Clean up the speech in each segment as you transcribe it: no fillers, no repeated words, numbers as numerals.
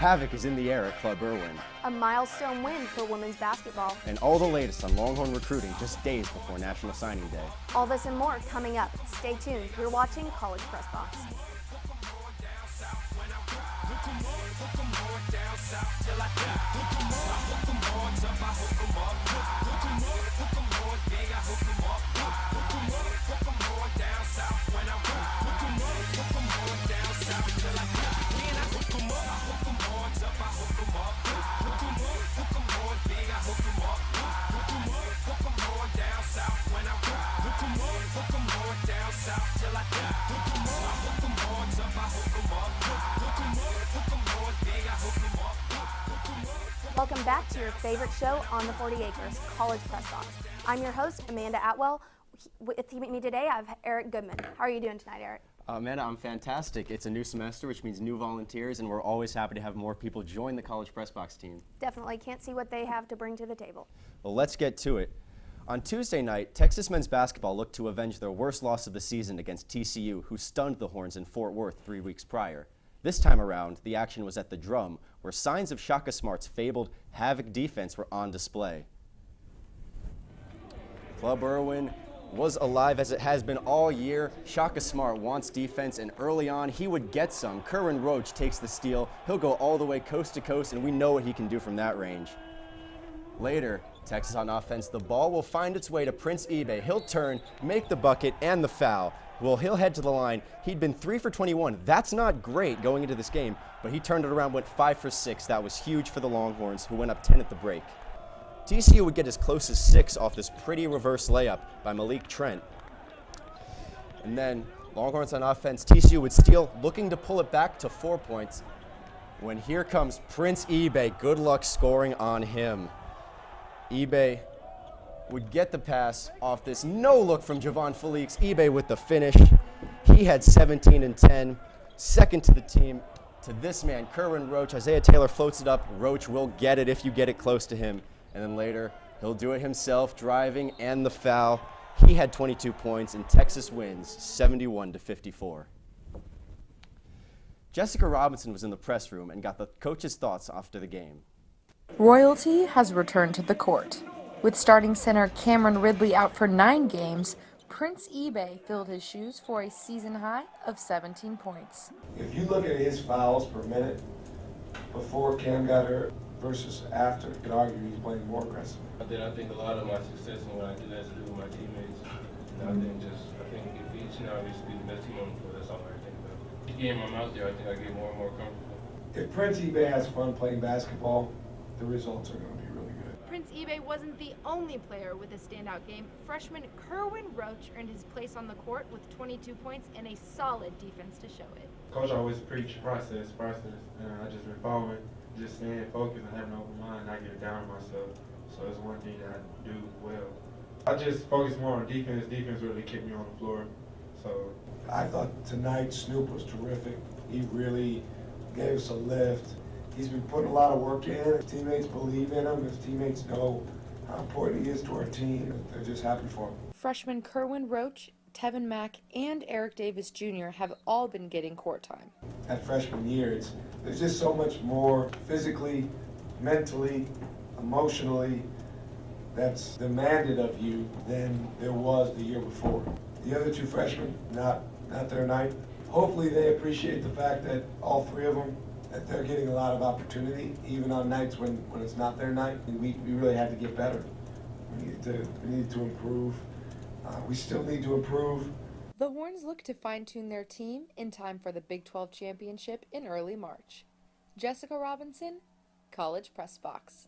Havoc is in the air at Club Irwin. A milestone win for women's basketball. And all the latest on Longhorn recruiting just days before National Signing Day. All this and more coming up. Stay tuned. You're watching College Press Box. Welcome back to your favorite show on the 40 Acres, College Press Box. I'm your host, Amanda Atwell. With me today, I have Eric Goodman. How are you doing tonight, Eric? Amanda, I'm fantastic. It's a new semester, which means new volunteers, and we're always happy to have more people join the College Press Box team. Definitely can't see what they have to bring to the table. Well, let's get to it. On Tuesday night, Texas men's basketball looked to avenge their worst loss of the season against TCU, who stunned the Horns in Fort Worth 3 weeks prior. This time around, the action was at the Drum, where signs of Shaka Smart's fabled Havoc defense were on display. Club Irwin was alive as it has been all year. Shaka Smart wants defense, and early on, he would get some. Kerwin Roach takes the steal. He'll go all the way coast to coast, and we know what he can do from that range. Later, Texas on offense, the ball will find its way to Prince Ebay. He'll turn, make the bucket, and the foul. Well, he'll head to the line. He'd been 3 for 21. That's not great going into this game, but he turned it around, went 5 for 6. That was huge for the Longhorns, who went up 10 at the break. TCU would get as close as 6 off this pretty reverse layup by Malik Trent. And then Longhorns on offense, TCU would steal, looking to pull it back to 4 points. When here comes Prince Ebay, good luck scoring on him. Ebay would get the pass off this no-look from Javon Felix. Ebay with the finish. He had 17 and 10. Second to the team, to this man, Kerwin Roach. Isaiah Taylor floats it up. Roach will get it if you get it close to him. And then later, he'll do it himself, driving and the foul. He had 22 points, and Texas wins 71-54. Jessica Robinson was in the press room and got the coach's thoughts after the game. Royalty has returned to the court. With starting center Cameron Ridley out for 9 games, Prince Ebay filled his shoes for a season high of 17 points. If you look at his fouls per minute before Cam got hurt versus after, you could argue he's playing more aggressive. I think a lot of my success and what I do has to do with my teammates. And I think if each and every to be the best team on the floor, that's all I think about. Each game I'm out there, I think I get more and more comfortable. If Prince Ebay has fun playing basketball, the results are going to be really good. Prince Ebay wasn't the only player with a standout game. Freshman Kerwin Roach earned his place on the court with 22 points and a solid defense to show it. Coach always preach process, and I just been following, just staying focused and having an open mind, not getting down on myself. So it's one thing that I do well. I just focus more on defense. Defense really kept me on the floor. So I thought tonight Snoop was terrific. He really gave us a lift. He's been putting a lot of work in. His teammates believe in him. His teammates know how important he is to our team. They're just happy for him. Freshman Kerwin Roach, Tevin Mack, and Eric Davis Jr. have all been getting court time. That freshman year, there's just so much more physically, mentally, emotionally that's demanded of you than there was the year before. The other 2 freshmen, not their night. Hopefully they appreciate the fact that all 3 of them, that they're getting a lot of opportunity, even on nights when it's not their night. And we really had to get better. We needed to improve. We still need to improve. The Horns look to fine-tune their team in time for the Big 12 championship in early March. Jessica Robinson, College Press Box.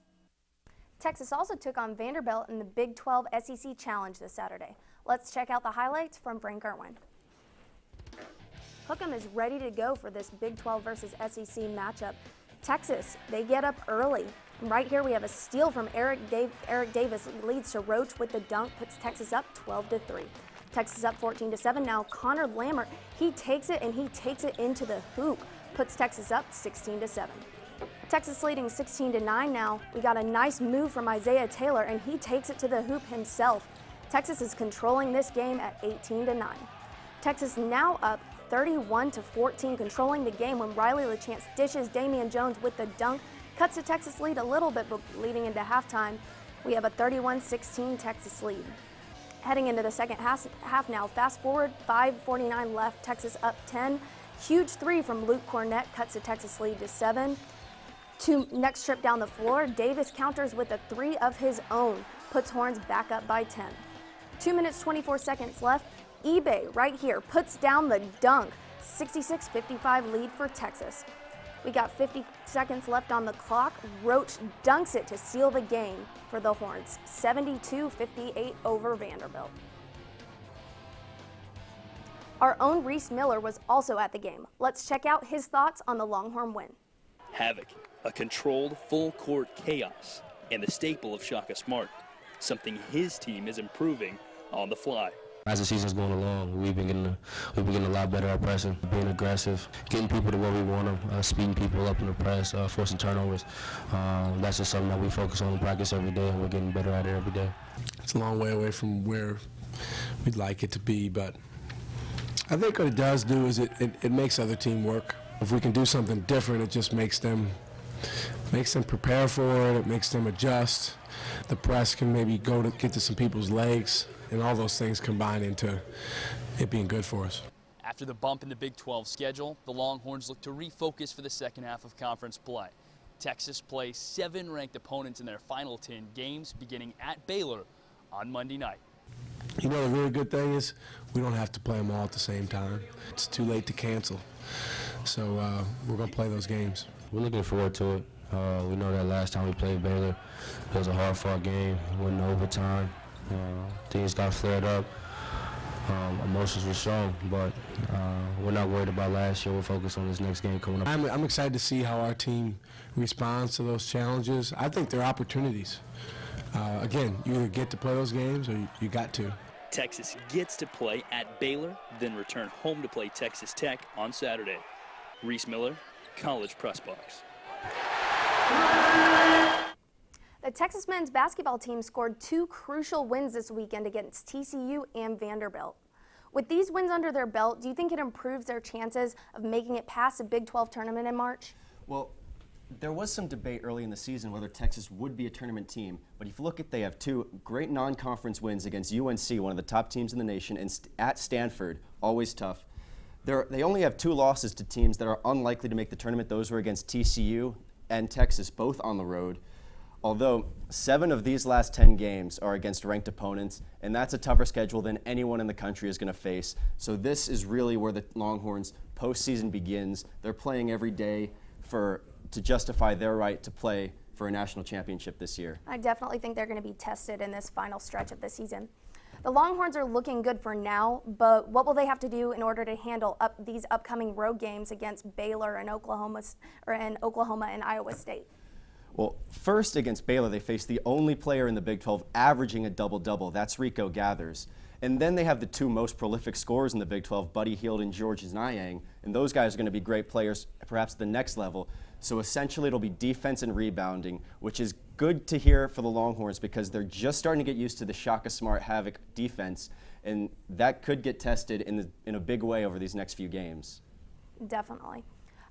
Texas also took on Vanderbilt in the Big 12 SEC Challenge this Saturday. Let's check out the highlights from Frank Irwin. Hookham is ready to go for this Big 12 versus SEC matchup. Texas, they get up early. Right here we have a steal from Eric Davis, leads to Roach with the dunk, puts Texas up 12-3. Texas up 14-7. Now Connor Lammert, he takes it and he takes it into the hoop, puts Texas up 16-7. Texas leading 16-9 now. We got a nice move from Isaiah Taylor and he takes it to the hoop himself. Texas is controlling this game at 18-9. Texas now up 31-14, controlling the game when Riley LaChance dishes Damian Jones with the dunk, cuts the Texas lead a little bit, but leading into halftime, we have a 31-16 Texas lead. Heading into the second half now, fast forward, 5:49 left, Texas up 10. Huge three from Luke Cornett cuts the Texas lead to 7. Next trip down the floor, Davis counters with a three of his own, puts Horns back up by 10. 2 minutes, 24 seconds left. eBay right here puts down the dunk. 66-55 lead for Texas. We got 50 seconds left on the clock. Roach dunks it to seal the game for the Horns. 72-58 over Vanderbilt. Our own Reese Miller was also at the game. Let's check out his thoughts on the Longhorn win. Havoc, a controlled full-court chaos, and the staple of Shaka Smart, something his team is improving on the fly. As the season's going along, we've been getting a lot better at pressing, being aggressive, getting people to where we want them, speeding people up in the press, forcing turnovers. That's just something that we focus on in practice every day, and we're getting better at it every day. It's a long way away from where we'd like it to be, but I think what it does do is it makes other team work. If we can do something different, it just makes them prepare for it. It makes them adjust. The press can maybe get to some people's legs, and all those things combine into it being good for us. After the bump in the Big 12 schedule, the Longhorns look to refocus for the second half of conference play. Texas plays 7 ranked opponents in their final 10 games, beginning at Baylor on Monday night. You know, the really good thing is we don't have to play them all at the same time. It's too late to cancel. So we're going to play those games. We're looking forward to it. We know that last time we played Baylor, it was a hard-fought game, went in overtime. Things got flared up. Emotions were strong, but we're not worried about last year. We're focused on this next game coming up. I'm excited to see how our team responds to those challenges. I think they're opportunities. Again, you either get to play those games or you got to. Texas gets to play at Baylor, then return home to play Texas Tech on Saturday. Reese Miller, College Press Box. The Texas men's basketball team scored 2 crucial wins this weekend against TCU and Vanderbilt. With these wins under their belt, do you think it improves their chances of making it past the Big 12 tournament in March? Well, there was some debate early in the season whether Texas would be a tournament team, but if you look at, they have 2 great non-conference wins against UNC, one of the top teams in the nation, and at Stanford, always tough. They only have 2 losses to teams that are unlikely to make the tournament. Those were against TCU and Texas, both on the road. Although 7 of these last 10 games are against ranked opponents, and that's a tougher schedule than anyone in the country is going to face. So this is really where the Longhorns' postseason begins. They're playing every day to justify their right to play for a national championship this year. I definitely think they're going to be tested in this final stretch of the season. The Longhorns are looking good for now, but what will they have to do in order to handle these upcoming road games against Baylor and Oklahoma and Iowa State? Well, first against Baylor, they face the only player in the Big 12 averaging a double-double. That's Rico Gathers. And then they have the 2 most prolific scorers in the Big 12, Buddy Hield and George Niang. And those guys are going to be great players, perhaps at the next level. So essentially it'll be defense and rebounding, which is good to hear for the Longhorns because they're just starting to get used to the Shaka Smart Havoc defense. And that could get tested in a big way over these next few games. Definitely.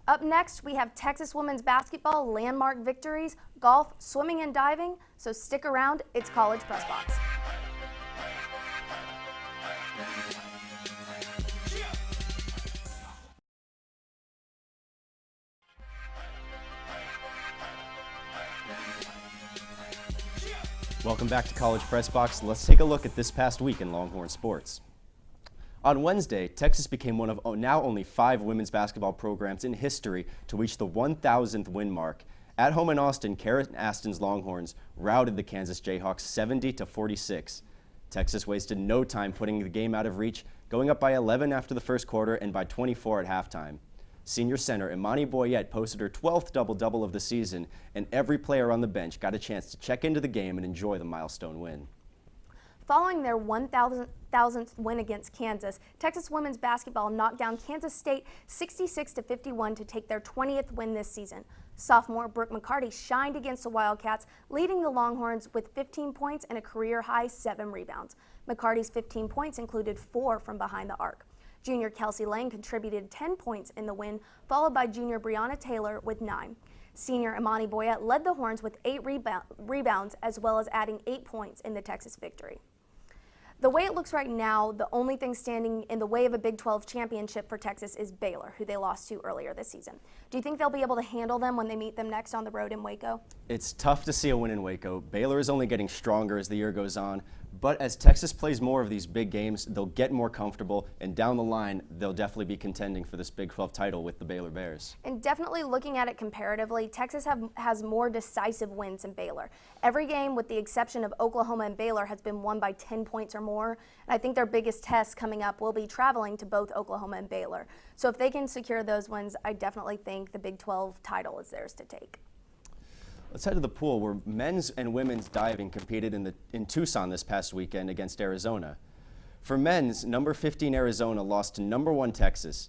Up next, we have Texas women's basketball landmark victories, golf, swimming, and diving. So stick around, it's College Press Box. Welcome back to College Press Box. Let's take a look at this past week in Longhorn sports. On Wednesday, Texas became one of now only 5 women's basketball programs in history to reach the 1,000th win mark. At home in Austin, Karen Aston's Longhorns routed the Kansas Jayhawks 70-46. Texas wasted no time putting the game out of reach, going up by 11 after the first quarter and by 24 at halftime. Senior center Imani Boyette posted her 12th double-double of the season, and every player on the bench got a chance to check into the game and enjoy the milestone win. Following their 1,000th win against Kansas, Texas women's basketball knocked down Kansas State 66-51 to take their 20th win this season. Sophomore Brooke McCarty shined against the Wildcats, leading the Longhorns with 15 points and a career-high 7 rebounds. McCarty's 15 points included 4 from behind the arc. Junior Kelsey Lang contributed 10 points in the win, followed by junior Breonna Taylor with 9. Senior Imani Boyette led the Horns with 8 rebounds, as well as adding 8 points in the Texas victory. The way it looks right now, the only thing standing in the way of a Big 12 championship for Texas is Baylor, who they lost to earlier this season. Do you think they'll be able to handle them when they meet them next on the road in Waco? It's tough to see a win in Waco. Baylor is only getting stronger as the year goes on, but as Texas plays more of these big games, they'll get more comfortable, and down the line, they'll definitely be contending for this Big 12 title with the Baylor Bears. And definitely looking at it comparatively, Texas has more decisive wins than Baylor. Every game, with the exception of Oklahoma and Baylor, has been won by 10 points or more, and I think their biggest test coming up will be traveling to both Oklahoma and Baylor. So if they can secure those wins, I definitely think the Big 12 title is theirs to take. Let's head to the pool, where men's and women's diving competed in Tucson this past weekend against Arizona. For men's, number 15 Arizona lost to number 1 Texas.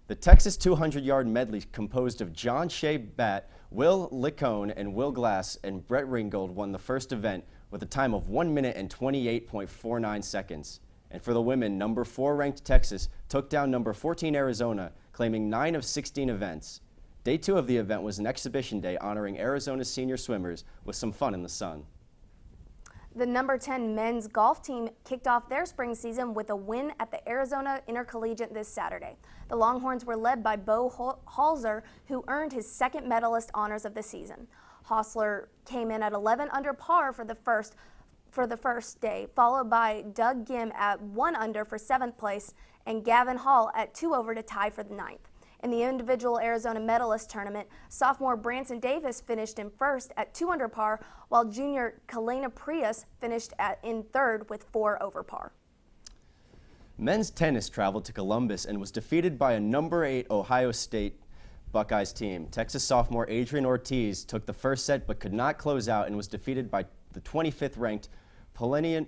The Texas 200-yard medley, composed of John Shea Batt, Will Licone, and Will Glass, and Brett Ringgold, won the first event with a time of 1 minute and 28.49 seconds. And for the women, number 4 ranked Texas took down number 14 Arizona, claiming 9 of 16 events. Day 2 of the event was an exhibition day honoring Arizona's senior swimmers with some fun in the sun. The number 10 men's golf team kicked off their spring season with a win at the Arizona Intercollegiate this Saturday. The Longhorns were led by Bo Halser, who earned his second medalist honors of the season. Hostler came in at 11 under par for the first day, followed by Doug Gim at 1 under for 7th place and Gavin Hall at 2 over to tie for the 9th. In the individual Arizona medalist tournament, sophomore Branson Davis finished in first at 2 under par, while junior Kalena Prius finished in third with 4 over par. Men's tennis traveled to Columbus and was defeated by a number 8 Ohio State Buckeyes team. Texas sophomore Adrian Ortiz took the first set but could not close out and was defeated by the 25th ranked Polini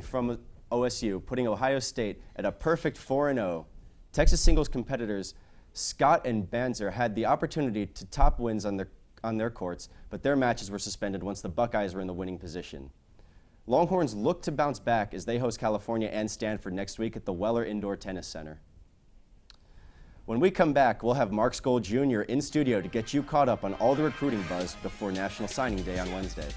from OSU, putting Ohio State at a perfect 4-0. Texas singles competitors Scott and Banzer had the opportunity to top wins on their courts, but their matches were suspended once the Buckeyes were in the winning position. Longhorns look to bounce back as they host California and Stanford next week at the Weller Indoor Tennis Center. When we come back, we'll have Mark Skol Jr. in studio to get you caught up on all the recruiting buzz before National Signing Day on Wednesday.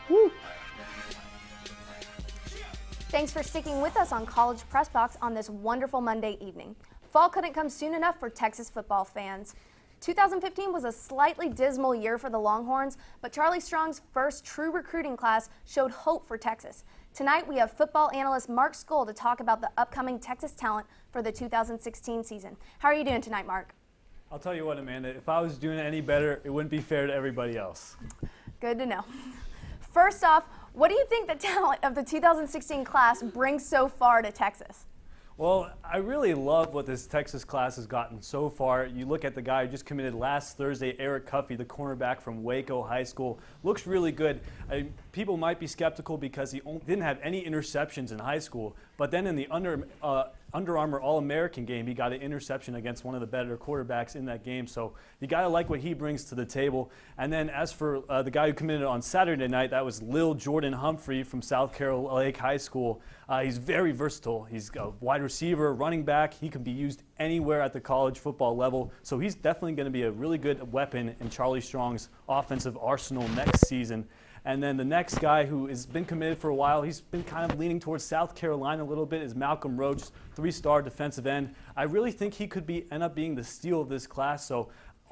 Woo. Thanks for sticking with us on College Press Box on this wonderful Monday evening. Fall couldn't come soon enough for Texas football fans. 2015 was a slightly dismal year for the Longhorns, but Charlie Strong's first true recruiting class showed hope for Texas. Tonight we have football analyst Mark Skol to talk about the upcoming Texas talent for the 2016 season. How are you doing tonight, Mark? I'll tell you what, Amanda, if I was doing it any better, it wouldn't be fair to everybody else. Good to know. First off, what do you think the talent of the 2016 class brings so far to Texas? Well, I really love what this Texas class has gotten so far. You look at the guy who just committed last Thursday, Eric Cuffey, the cornerback from Waco High School. Looks really good. People might be skeptical because he didn't have any interceptions in high school, but then in the Under Armour All-American game, he got an interception against one of the better quarterbacks in that game. So you got to like what he brings to the table. And then as for the guy who committed on Saturday night, that was Lil Jordan Humphrey from South Carolina Lake High School. He's very versatile. He's a wide receiver, running back. He can be used anywhere at the college football level. So he's definitely going to be a really good weapon in Charlie Strong's offensive arsenal next season. And then the next guy who has been committed for a while, he's been kind of leaning towards South Carolina a little bit, is Malcolm Roach, 3-star defensive end. I really think he could end up being the steal of this class. So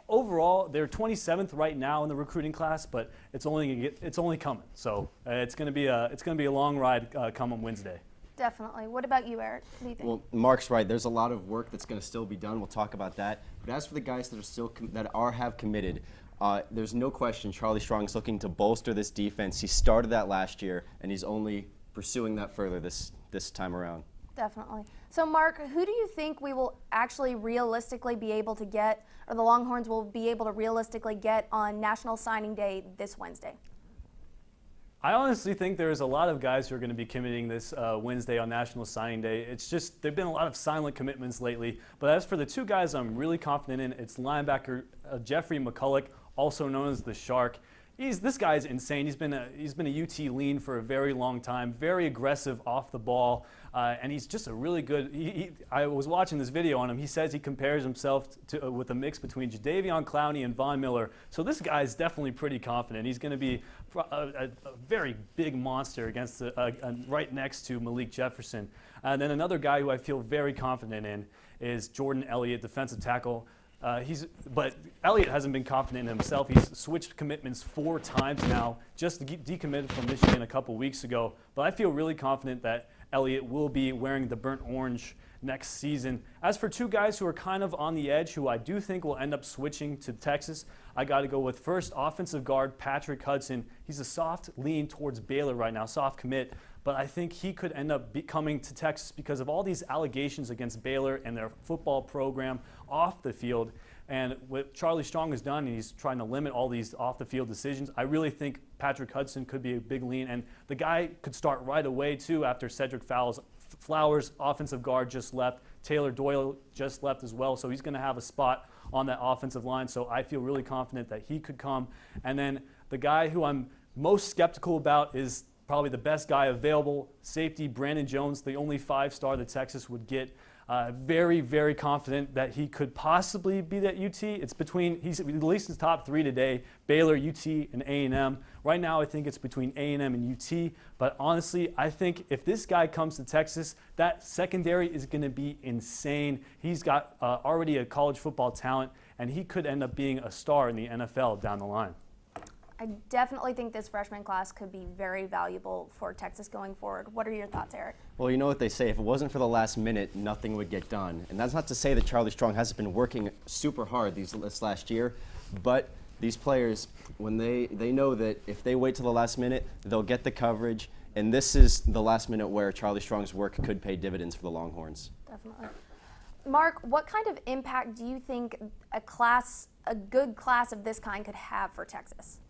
overall, they're 27th right now in the recruiting class, but it's only coming. So it's going to be a long ride come on Wednesday. Definitely. What about you, Eric? What do you think? Well, Mark's right. There's a lot of work that's going to still be done. We'll talk about that. But as for the guys that are still have committed, there's no question Charlie Strong's looking to bolster this defense. He started that last year, and he's only pursuing that further this time around. Definitely. So, Mark, who do you think we will actually realistically be able to get, or the Longhorns will be able to realistically get on National Signing Day this Wednesday? I honestly think there's a lot of guys who are going to be committing this Wednesday on National Signing Day. It's just there have been a lot of silent commitments lately. But as for the two guys I'm really confident in, it's linebacker Jeffrey McCulloch, also known as the Shark. This guy's insane. He's been a UT lean for a very long time, very aggressive off the ball, and he's just a really good. I was watching this video on him. He says he compares himself to with a mix between Jadeveon Clowney and Von Miller. So this guy's definitely pretty confident. He's going to be a very big monster against right next to Malik Jefferson. And then another guy who I feel very confident in is Jordan Elliott, defensive tackle. But Elliott hasn't been confident in himself. He's switched commitments 4 times now, just decommitted from Michigan a couple weeks ago. But I feel really confident that Elliott will be wearing the burnt orange next season. As for 2 guys who are kind of on the edge, who I do think will end up switching to Texas, I got to go with first offensive guard Patrick Hudson. He's a soft lean towards Baylor right now, soft commit. But I think he could end up coming to Texas because of all these allegations against Baylor and their football program off the field. And what Charlie Strong has done, and he's trying to limit all these off-the-field decisions, I really think Patrick Hudson could be a big lean. And the guy could start right away, too, after Cedric Flowers, offensive guard, just left. Taylor Doyle just left as well, so he's going to have a spot on that offensive line. So I feel really confident that he could come. And then the guy who I'm most skeptical about is probably the best guy available, safety Brandon Jones, the only 5-star that Texas would get. Very, very confident that he could possibly be at UT. It's between, he's at least in the top 3 today, Baylor, UT, and A&M. Right now, I think it's between A&M and UT. But honestly, I think if this guy comes to Texas, that secondary is going to be insane. He's got already a college football talent, and he could end up being a star in the NFL down the line. I definitely think this freshman class could be very valuable for Texas going forward. What are your thoughts, Eric? Well, you know what they say, if it wasn't for the last minute, nothing would get done. And that's not to say that Charlie Strong hasn't been working super hard this last year, but these players, when they know that if they wait till the last minute, they'll get the coverage, and this is the last minute where Charlie Strong's work could pay dividends for the Longhorns. Definitely. Mark, what kind of impact do you think a good class of this kind could have for Texas?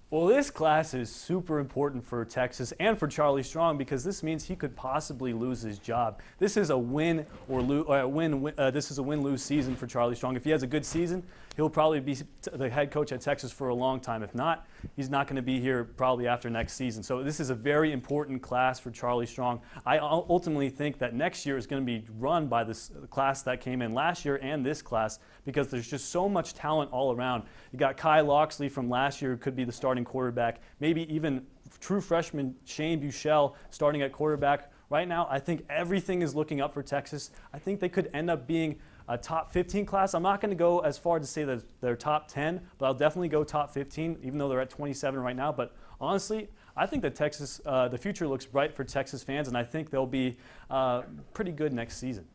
Well, this class is super important for Texas and for Charlie Strong because this means he could possibly lose his job. This is a win or this is a win-lose season for Charlie Strong. If he has a good season, he'll probably be the head coach at Texas for a long time. If not, he's not going to be here probably after next season. So this is a very important class for Charlie Strong. I ultimately think that next year is going to be run by this class that came in last year and this class because there's just so much talent all around. You got Kai Loxley from last year who could be the starting quarterback, maybe even true freshman Shane Buechele starting at quarterback. Right now, I think everything is looking up for Texas. I think they could end up being a top 15 class. I'm not going to go as far to say that they're top 10, but I'll definitely go top 15, even though they're at 27 right now. But honestly, I think that Texas, the future looks bright for Texas fans, and I think they'll be pretty good next season.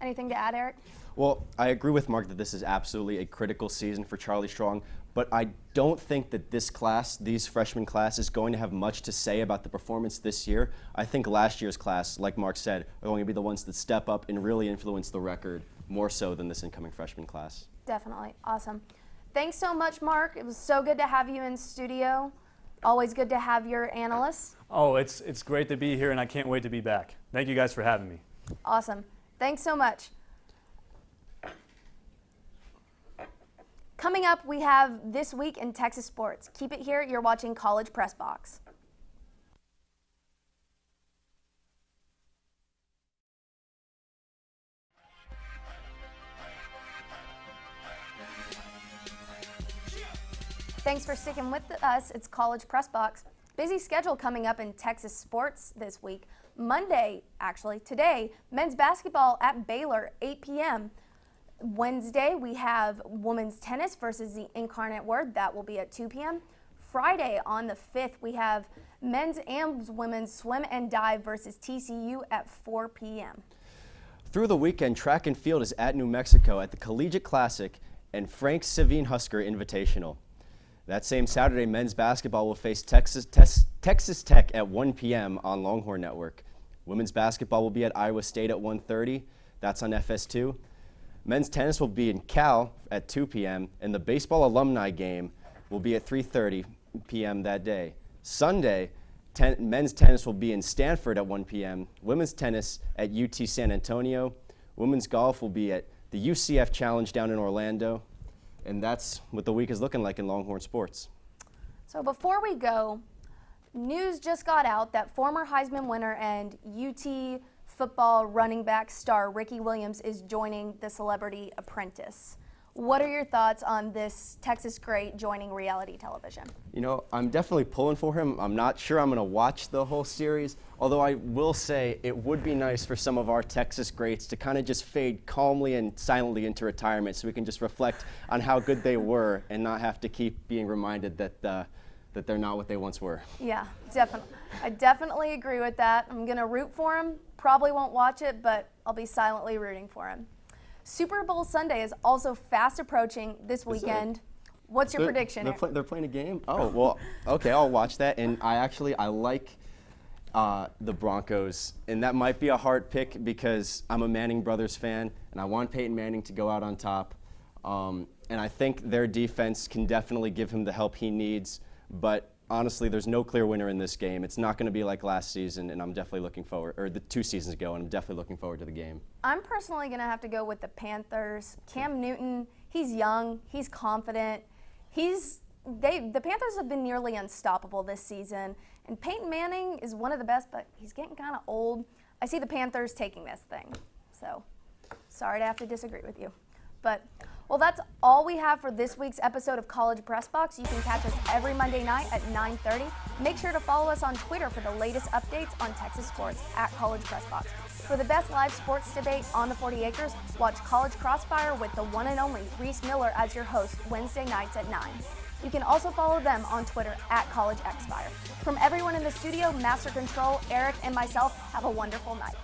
Anything to add, Eric? Well, I agree with Mark that this is absolutely a critical season for Charlie Strong, but I don't think that this class, these freshman class, is going to have much to say about the performance this year. I think last year's class, like Mark said, are going to be the ones that step up and really influence the record more so than this incoming freshman class. Definitely. Awesome. Thanks so much, Mark. It was so good to have you in studio. Always good to have your analysts. Oh, it's great to be here, and I can't wait to be back. Thank you guys for having me. Awesome. Thanks so much. Coming up, we have This Week in Texas Sports. Keep it here. You're watching College Press Box. Thanks for sticking with us. It's College Press Box. Busy schedule coming up in Texas sports this week. Monday, actually, today, men's basketball at Baylor, 8 p.m. Wednesday, we have women's tennis versus the Incarnate Word. That will be at 2 p.m. Friday, on the 5th, we have men's and women's swim and dive versus TCU at 4 p.m. Through the weekend, track and field is at New Mexico at the Collegiate Classic and Frank Savine Husker Invitational. That same Saturday, men's basketball will face Texas Tech at 1 p.m. on Longhorn Network. Women's basketball will be at Iowa State at 1:30. That's on FS2. Men's tennis will be in Cal at 2 p.m. and the baseball alumni game will be at 3:30 p.m. that day. Sunday, men's tennis will be in Stanford at 1 p.m. Women's tennis at UT San Antonio. Women's golf will be at the UCF Challenge down in Orlando. And that's what the week is looking like in Longhorn sports. So before we go, news just got out that former Heisman winner and UT football running back star Ricky Williams is joining the Celebrity Apprentice. What are your thoughts on this Texas great joining reality television? You know, I'm definitely pulling for him. I'm not sure I'm going to watch the whole series, although I will say it would be nice for some of our Texas greats to kind of just fade calmly and silently into retirement so we can just reflect on how good they were and not have to keep being reminded that they're not what they once were. Yeah, definitely. I definitely agree with that. I'm going to root for him. Probably won't watch it, but I'll be silently rooting for him. Super Bowl Sunday is also fast approaching this weekend. What's your prediction? They're playing a game? Oh, well, okay, I'll watch that. And I like the Broncos. And that might be a hard pick because I'm a Manning brothers fan, and I want Peyton Manning to go out on top. And I think their defense can definitely give him the help he needs. But honestly, there's no clear winner in this game. It's not going to be like last season, and I'm definitely looking forward, or the 2 seasons ago, and I'm definitely looking forward to the game. I'm personally going to have to go with the Panthers. Cam Newton, he's young, he's confident. The Panthers have been nearly unstoppable this season, and Peyton Manning is one of the best, but he's getting kind of old. I see the Panthers taking this thing, so sorry to have to disagree with you. But, well, that's all we have for this week's episode of College Press Box. You can catch us every Monday night at 9:30. Make sure to follow us on Twitter for the latest updates on Texas sports at College Press Box. For the best live sports debate on the 40 acres, watch College Crossfire with the one and only Reese Miller as your host Wednesday nights at 9. You can also follow them on Twitter at College Xfire. From everyone in the studio, Master Control, Eric, and myself, have a wonderful night.